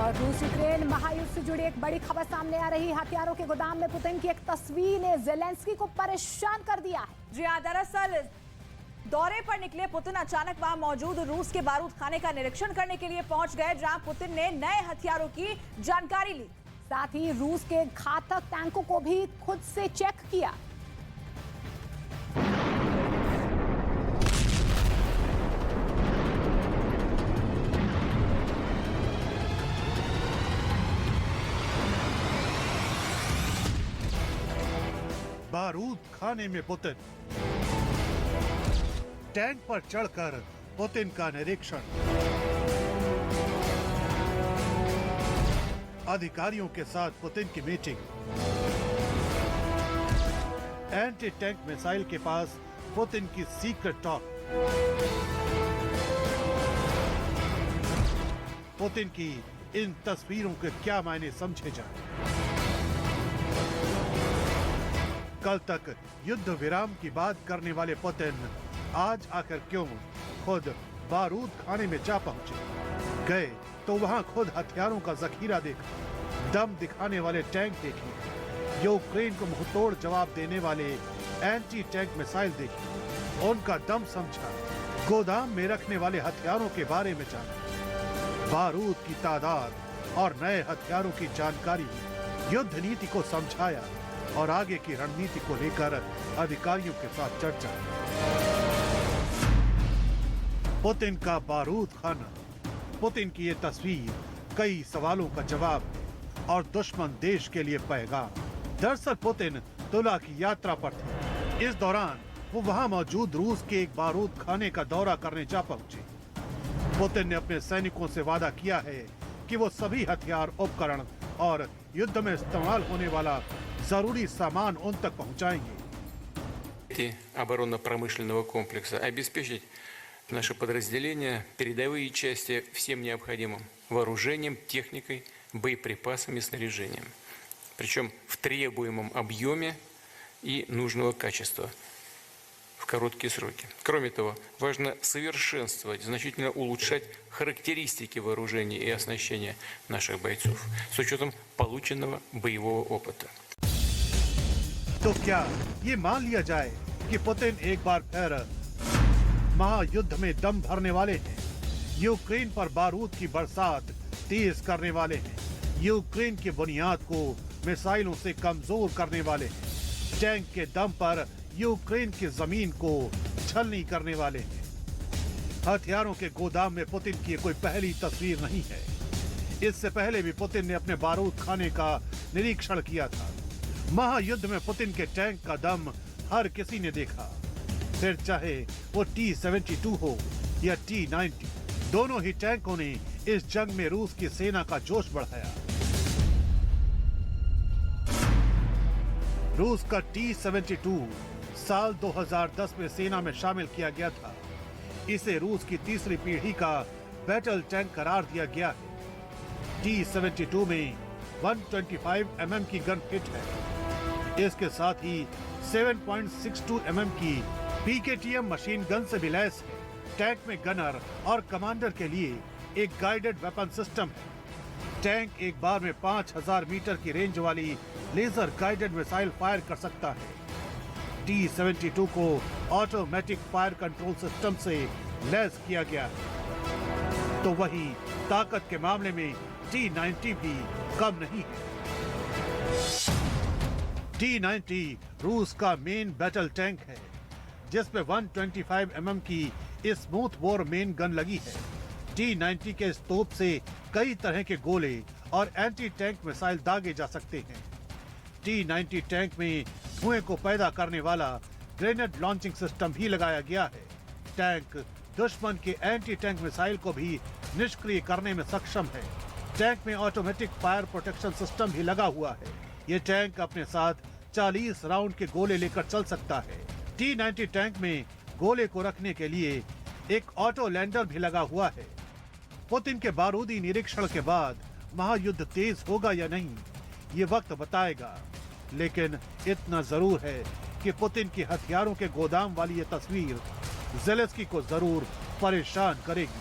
और रूस यूक्रेन महायुद्ध से जुड़ी एक बड़ी खबर सामने आ रही। हथियारों के गोदाम में पुतिन की एक तस्वीर ने जेलेंस्की को परेशान कर दिया है। जी हाँ, दरअसल दौरे पर निकले पुतिन अचानक वहां मौजूद रूस के बारूद खाने का निरीक्षण करने के लिए पहुंच गए, जहां पुतिन ने नए हथियारों की जानकारी ली। साथ ही रूस के घातक टैंकों को भी खुद से चेक किया। बारूद खाने में पुतिन, टैंक पर चढ़कर पुतिन का निरीक्षण, अधिकारियों के साथ पुतिन की मीटिंग, एंटी टैंक मिसाइल के पास पुतिन की सीक्रेट टॉक, पुतिन की इन तस्वीरों के क्या मायने समझे जाए। कल तक युद्ध विराम की बात करने वाले पुतिन आज आखिर क्यों खुद बारूद खाने में जा पहुंचे। गए तो वहां खुद हथियारों का जखीरा देखा, दम दिखाने वाले टैंक देखे, यूक्रेन को मुंहतोड़ जवाब देने वाले एंटी टैंक मिसाइल देखी, उनका दम समझा, गोदाम में रखने वाले हथियारों के बारे में जाना, बारूद की तादाद और नए हथियारों की जानकारी, युद्ध नीति को समझाया और आगे की रणनीति को लेकर अधिकारियों के साथ चर्चा। पुतिन का बारूद खाना, पुतिन की ये तस्वीर कई सवालों का जवाब है और दुश्मन देश के लिए पैगाम। दरअसल पुतिन तुला की यात्रा पर थे। इस दौरान वो वहां मौजूद रूस के एक बारूद खाने का दौरा करने जा पहुंचे। पुतिन ने अपने सैनिकों से वादा किया है कि वो सभी हथियार, उपकरण और युद्ध में इस्तेमाल होने वाला जरूरी सामान उन तक पहुंचाएंगे। Оборонно-промышленного комплекса обеспечить наши подразделения, передовые части всем необходимым вооружением, техникой, боеприпасами, снаряжением. Причем в требуемом объеме и нужного качества в короткие сроки. Кроме того, важно совершенствовать, значительно улучшать характеристики вооружения и оснащения наших бойцов с учетом полученного боевого опыта. तो क्या ये मान लिया जाए कि पुतिन एक बार फिर महायुद्ध में दम भरने वाले हैं, यूक्रेन पर बारूद की बरसात तेज करने वाले हैं, यूक्रेन की बुनियाद को मिसाइलों से कमजोर करने वाले हैं, टैंक के दम पर यूक्रेन की जमीन को छलनी करने वाले हैं। हथियारों के गोदाम में पुतिन की कोई पहली तस्वीर नहीं है। इससे पहले भी पुतिन ने अपने बारूद खाने का निरीक्षण किया था। महायुद्ध में पुतिन के टैंक का दम हर किसी ने देखा, फिर चाहे वो T-72 हो या T-90, दोनों ही टैंकों ने इस जंग में रूस की सेना का जोश बढ़ाया। रूस का T-72 साल 2010 में सेना में शामिल किया गया था। इसे रूस की तीसरी पीढ़ी का बैटल टैंक करार दिया गया है। T-72 में 125 mm की गन फिट है। इसके साथ ही 7.62 mm की PKTM मशीन गन से भी लैस है। टैंक में गनर और कमांडर के लिए एक गाइडेड वेपन सिस्टम है। टैंक एक बार में 5000 मीटर की रेंज वाली लेजर गाइडेड मिसाइल फायर कर सकता है। T-72 को ऑटोमेटिक फायर कंट्रोल सिस्टम से लैस किया गया है। तो वही ताकत के मामले में T-90 भी कम नहीं है। T-90 रूस का मेन बैटल टैंक है, जिसमें 125 mm की स्मूथ बोर मेन गन लगी है। T-90 के तोप से कई तरह के गोले और एंटी टैंक मिसाइल दागे जा सकते हैं। T-90 टैंक में धुएं को पैदा करने वाला ग्रेनेड लॉन्चिंग सिस्टम भी लगाया गया है। टैंक दुश्मन के एंटी टैंक मिसाइल को भी निष्क्रिय करने में सक्षम है। टैंक में ऑटोमेटिक फायर प्रोटेक्शन सिस्टम भी लगा हुआ है। ये टैंक अपने साथ 40 राउंड के गोले लेकर चल सकता है। T-90 टैंक में गोले को रखने के लिए एक ऑटो लैंडर भी लगा हुआ है। पुतिन के बारूदी निरीक्षण के बाद महायुद्ध तेज होगा या नहीं, ये वक्त बताएगा। लेकिन इतना जरूर है कि पुतिन की हथियारों के गोदाम वाली ये तस्वीर जेलेंस्की को जरूर परेशान करेगी।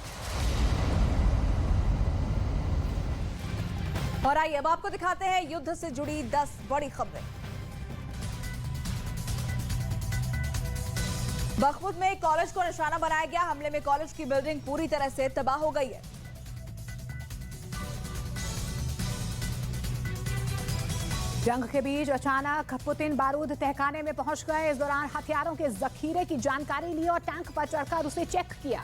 और आइए अब आपको दिखाते हैं युद्ध से जुड़ी 10 बड़ी खबरें। बखमुत में कॉलेज को निशाना बनाया गया। हमले में कॉलेज की बिल्डिंग पूरी तरह से तबाह हो गई है। जंग के बीच अचानक पुतिन बारूद तहखाने में पहुंच गए। इस दौरान हथियारों के जखीरे की जानकारी ली और टैंक पर चढ़कर उसे चेक किया।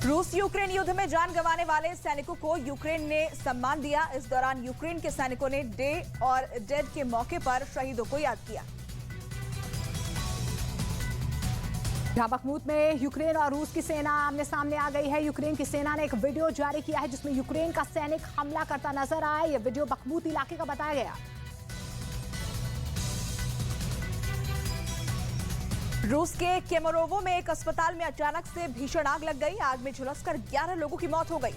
रूस यूक्रेन युद्ध में जान गंवाने वाले सैनिकों को यूक्रेन ने सम्मान दिया। इस दौरान यूक्रेन के सैनिकों ने डे और डेड के मौके पर शहीदों को याद किया। बखमुत में यूक्रेन और रूस की सेना आमने सामने आ गई है। यूक्रेन की सेना ने एक वीडियो जारी किया है जिसमें यूक्रेन का सैनिक हमला करता नजर आया। यह वीडियो बखमुत इलाके का बताया गया। रूस के केमरोवो में एक अस्पताल में अचानक से भीषण आग लग गई। आग में झुलसकर 11 लोगों की मौत हो गई।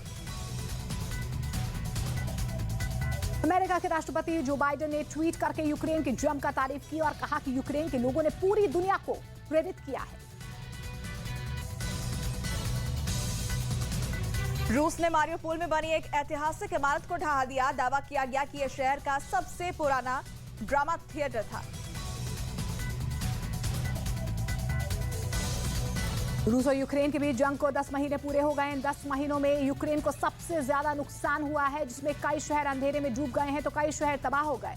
अमेरिका के राष्ट्रपति जो बाइडेन ने ट्वीट करके यूक्रेन की जमकर तारीफ की और कहा कि यूक्रेन के लोगों ने पूरी दुनिया को प्रेरित किया है। रूस ने मारियोपोल में बनी एक ऐतिहासिक इमारत को ढहा दिया। दावा किया गया कि यह शहर का सबसे पुराना ड्रामा थिएटर था। रूस और यूक्रेन के बीच जंग को 10 महीने पूरे हो गए। इन 10 महीनों में यूक्रेन को सबसे ज्यादा नुकसान हुआ है, जिसमें कई शहर अंधेरे में डूब गए हैं तो कई शहर तबाह हो गए।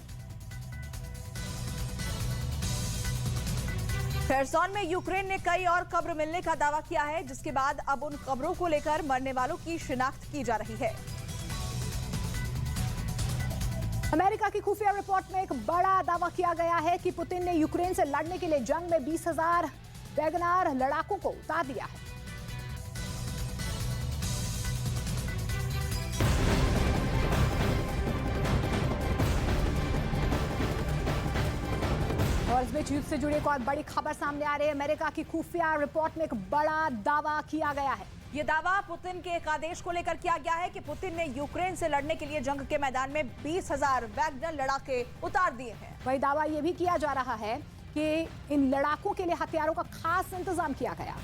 खेरसॉन में यूक्रेन ने कई और कब्र मिलने का दावा किया है, जिसके बाद अब उन कब्रों को लेकर मरने वालों की शिनाख्त की जा रही है। अमेरिका की खुफिया रिपोर्ट में एक बड़ा दावा किया गया है कि पुतिन ने यूक्रेन से लड़ने के लिए जंग में 20,000 वैगनर लड़ाकों को उतार दिया है। और इस बीच युद्ध से जुड़ी एक और बड़ी खबर सामने आ रही है। अमेरिका की खुफिया रिपोर्ट में एक बड़ा दावा किया गया है। ये दावा पुतिन के एक आदेश को लेकर किया गया है कि पुतिन ने यूक्रेन से लड़ने के लिए जंग के मैदान में 20,000 वैगनर लड़ाके उतार दिए हैं। वही दावा यह भी किया जा रहा है कि इन लड़ाकों के लिए हथियारों का खास इंतजाम किया गया।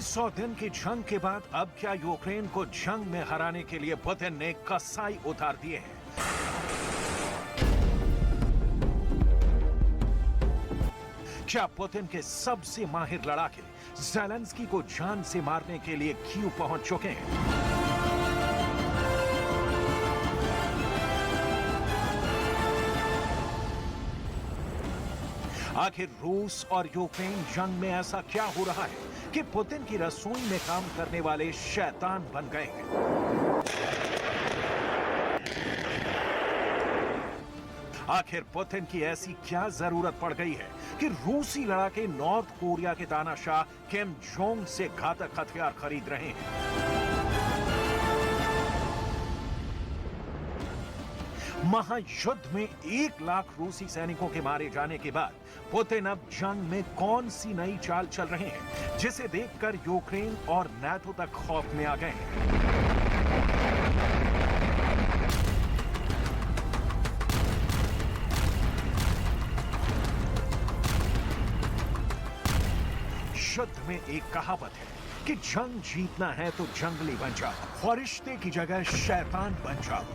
सौ दिन की जंग के बाद अब क्या यूक्रेन को जंग में हराने के लिए पुतिन ने कसाई उतार दिए हैं? क्या पुतिन के सबसे माहिर लड़ाके ज़ेलेंस्की को जान से मारने के लिए कीव पहुंच चुके हैं? आखिर रूस और यूक्रेन जंग में ऐसा क्या हो रहा है कि पुतिन की रसोई में काम करने वाले शैतान बन गए हैं? आखिर पुतिन की ऐसी क्या जरूरत पड़ गई है कि रूसी लड़ाके नॉर्थ कोरिया के तानाशाह किम जोंग से घातक हथियार खरीद रहे हैं? महायुद्ध में 1 लाख रूसी सैनिकों के मारे जाने के बाद पुतिन अब जंग में कौन सी नई चाल चल रहे हैं, जिसे देखकर यूक्रेन और नाटो तक खौफ में आ गए हैं? युद्ध में एक कहावत है कि जंग जीतना है तो जंगली बन जाओ, फरिश्ते की जगह शैतान बन जाओ।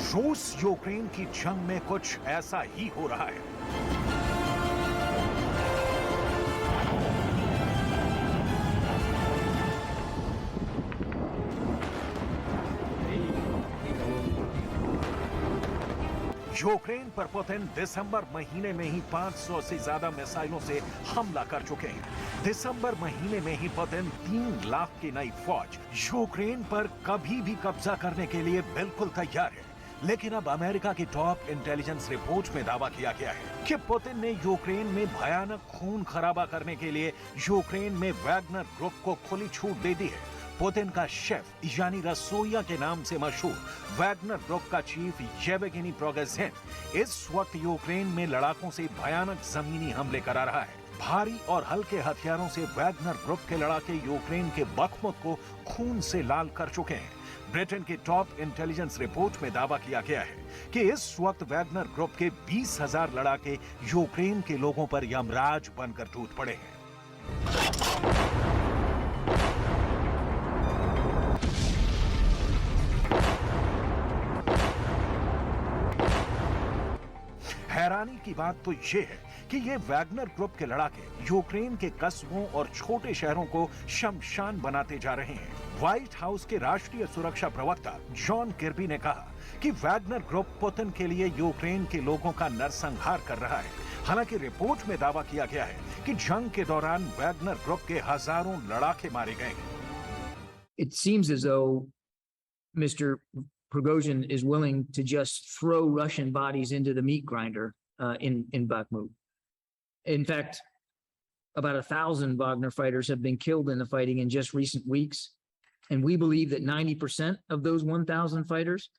रूस यूक्रेन की जंग में कुछ ऐसा ही हो रहा है। यूक्रेन पर पुतिन दिसंबर महीने में ही 500 से ज्यादा मिसाइलों से हमला कर चुके हैं। दिसंबर महीने में ही पुतिन 3 लाख की नई फौज यूक्रेन पर कभी भी कब्जा करने के लिए बिल्कुल तैयार है। लेकिन अब अमेरिका की टॉप इंटेलिजेंस रिपोर्ट में दावा किया गया है कि पुतिन ने यूक्रेन में भयानक खून खराबा करने के लिए यूक्रेन में वैगनर ग्रुप को खुली छूट दे दी है। पुतिन का शेफ यानी रसोइया के नाम से मशहूर वैगनर ग्रुप का चीफ येवगेनी प्रिगोजिन इस वक्त यूक्रेन में लड़ाकों से भयानक जमीनी हमले करा रहा है। भारी और हल्के हथियारों से वैगनर ग्रुप के लड़ाके यूक्रेन के बखमुत को खून से लाल कर चुके हैं। ब्रिटेन की टॉप इंटेलिजेंस रिपोर्ट में दावा किया गया है कि इस वक्त वैगनर ग्रुप के 20,000 लड़ाके यूक्रेन के लोगों पर यमराज बनकर टूट पड़े हैं। हैरानी की बात तो ये है कि ये वैगनर ग्रुप के लड़ाके यूक्रेन के कस्बों और छोटे शहरों को शमशान बनाते जा रहे हैं। व्हाइट हाउस के राष्ट्रीय सुरक्षा प्रवक्ता जॉन किर्बी ने कहा कि वैगनर ग्रुप पुतिन के लिए यूक्रेन के लोगों का नरसंहार कर रहा है। हालांकि रिपोर्ट में दावा किया गया है कि जंग के दौरान वैगनर ग्रुप के हजारों लड़ाके मारे गए हैं। It seems as though Mr. Prigozhin is willing to just throw Russian bodies into the meat grinder in Bakhmut. In fact, about 1,000 Wagner fighters have been killed in the fighting in just recent weeks, and we believe that 90% of those 1,000 fighters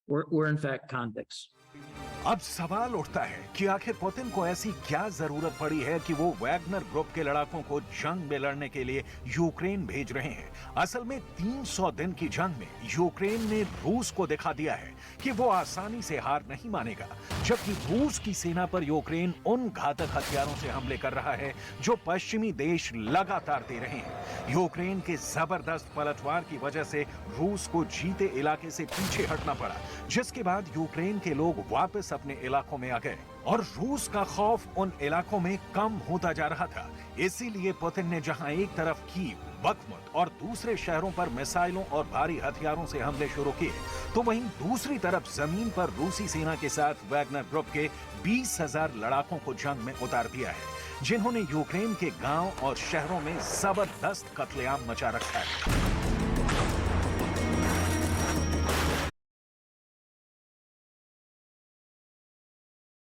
were in fact convicts. अब सवाल उठता है कि आखिर Putin को ऐसी क्या जरूरत पड़ी है कि वो वैगनर ग्रुप के लड़ाकों को जंग में लड़ने के लिए यूक्रेन भेज रहे हैं। असल में 300 दिन की जंग में यूक्रेन ने रूस को दिखा दिया है कि वो आसानी से हार नहीं मानेगा, जबकि रूस की सेना पर यूक्रेन उन घातक हथियारों से हमले कर रहा है जो पश्चिमी देश लगातार दे रहे हैं। यूक्रेन के जबरदस्त पलटवार की वजह से रूस को जीते इलाके से पीछे हटना पड़ा, जिसके बाद यूक्रेन के लोग वापस अपने इलाकों में आ गए और रूस का खौफ उन इलाकों में कम होता जा रहा था। इसीलिए पुतिन ने जहां एक तरफ कीव, बखमुत और दूसरे शहरों पर मिसाइलों और भारी हथियारों से हमले शुरू किए, तो वहीं दूसरी तरफ जमीन पर रूसी सेना के साथ वैगनर ग्रुप के 20,000 लड़ाकों को जंग में उतार दिया है, जिन्होंने यूक्रेन के गांव और शहरों में जबरदस्त कत्लेआम मचा रखा है।